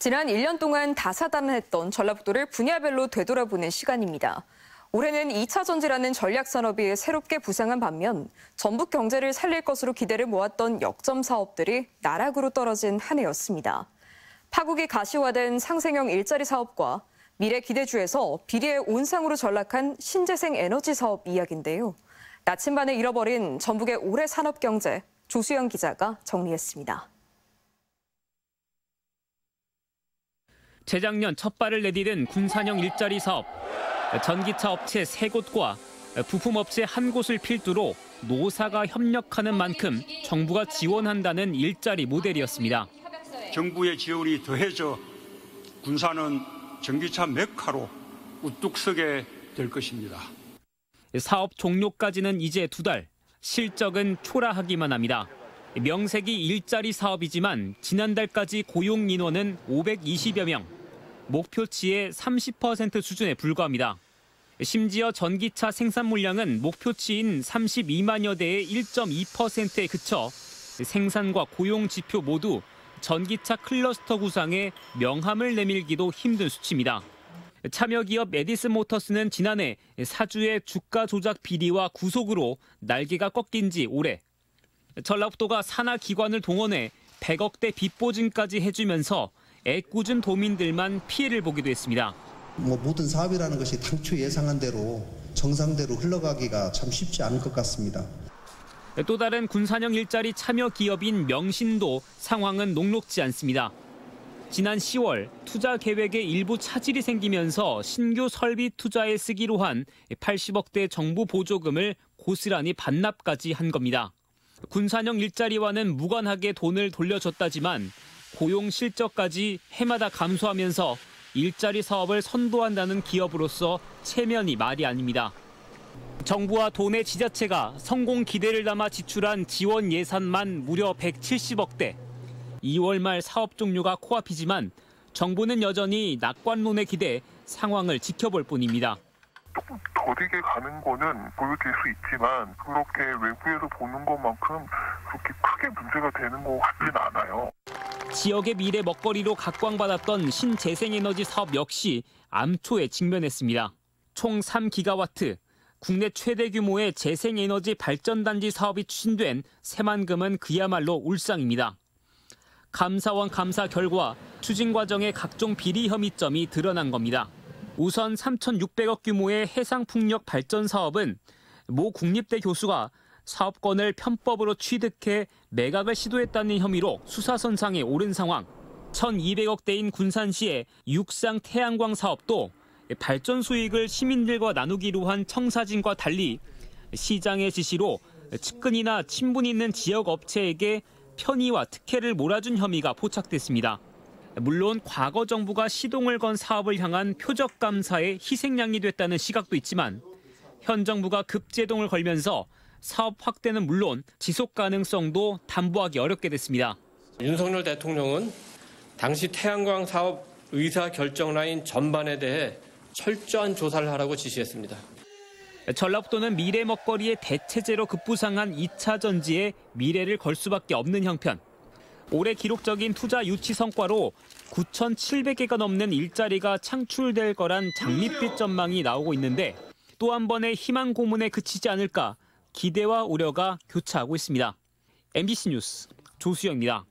지난 1년 동안 다사다난했던 전라북도를 분야별로 되돌아보는 시간입니다. 올해는 2차 전지라는 전략산업이 새롭게 부상한 반면 전북 경제를 살릴 것으로 기대를 모았던 역점 사업들이 나락으로 떨어진 한 해였습니다. 파국이 가시화된 상생형 일자리 사업과 미래 기대주에서 비리의 온상으로 전락한 신재생 에너지 사업 이야기인데요. 나침반을 잃어버린 전북의 올해 산업 경제, 조수영 기자가 정리했습니다. 재작년 첫 발을 내디딘 군산형 일자리 사업. 전기차 업체 3곳과 부품업체 1곳을 필두로 노사가 협력하는 만큼 정부가 지원한다는 일자리 모델이었습니다. 정부의 지원이 더해져 군산은 전기차 메카로 우뚝 서게 될 것입니다. 사업 종료까지는 이제 2달, 실적은 초라하기만 합니다. 명색이 일자리 사업이지만 지난달까지 고용 인원은 520여 명, 목표치의 30% 수준에 불과합니다. 심지어 전기차 생산 물량은 목표치인 32만여 대의 1.2%에 그쳐 생산과 고용 지표 모두 전기차 클러스터 구상에 명함을 내밀기도 힘든 수치입니다. 참여기업 에디슨모터스는 지난해 사주의 주가 조작 비리와 구속으로 날개가 꺾인 지 오래. 전라북도가 산하 기관을 동원해 100억대 빚보증까지 해주면서 애꿎은 도민들만 피해를 보기도 했습니다. 모든 사업이라는 것이 당초 예상한 대로 정상대로 흘러가기가 참 쉽지 않을 것 같습니다. 또 다른 군산형 일자리 참여 기업인 명신도 상황은 녹록지 않습니다. 지난 10월 투자 계획에 일부 차질이 생기면서 신규 설비 투자에 쓰기로 한 80억대 정부 보조금을 고스란히 반납까지 한 겁니다. 군산형 일자리와는 무관하게 돈을 돌려줬다지만 고용 실적까지 해마다 감소하면서 일자리 사업을 선도한다는 기업으로서 체면이 말이 아닙니다. 정부와 도내 지자체가 성공 기대를 담아 지출한 지원 예산만 무려 170억대. 2월 말 사업 종료가 코앞이지만 정부는 여전히 낙관론에 기대 상황을 지켜볼 뿐입니다. 조금 더디게 가는 거는 보여질 수 있지만 그렇게 외부에서 보는 것만큼 그렇게 크게 문제가 되는 것 같진 않아요. 지역의 미래 먹거리로 각광받았던 신재생에너지 사업 역시 암초에 직면했습니다. 총 3기가와트, 국내 최대 규모의 재생에너지 발전단지 사업이 추진된 새만금은 그야말로 울상입니다. 감사원 감사 결과 추진 과정의 각종 비리 혐의점이 드러난 겁니다. 우선 3,600억 규모의 해상풍력 발전 사업은 모 국립대 교수가 사업권을 편법으로 취득해 매각을 시도했다는 혐의로 수사선상에 오른 상황. 1,200억대인 군산시의 육상 태양광 사업도 발전 수익을 시민들과 나누기로 한 청사진과 달리 시장의 지시로 측근이나 친분 있는 지역 업체에게 편의와 특혜를 몰아준 혐의가 포착됐습니다. 물론 과거 정부가 시동을 건 사업을 향한 표적 감사에 희생양이 됐다는 시각도 있지만 현 정부가 급제동을 걸면서 사업 확대는 물론 지속 가능성도 담보하기 어렵게 됐습니다. 윤석열 대통령은 당시 태양광 사업 의사 결정 라인 전반에 대해 철저한 조사를 하라고 지시했습니다. 전라북도는 미래 먹거리의 대체제로 급부상한 2차 전지에 미래를 걸 수밖에 없는 형편. 올해 기록적인 투자 유치 성과로 9,700개가 넘는 일자리가 창출될 거란 장밋빛 전망이 나오고 있는데 또 한 번의 희망 고문에 그치지 않을까 기대와 우려가 교차하고 있습니다. MBC 뉴스 조수영입니다.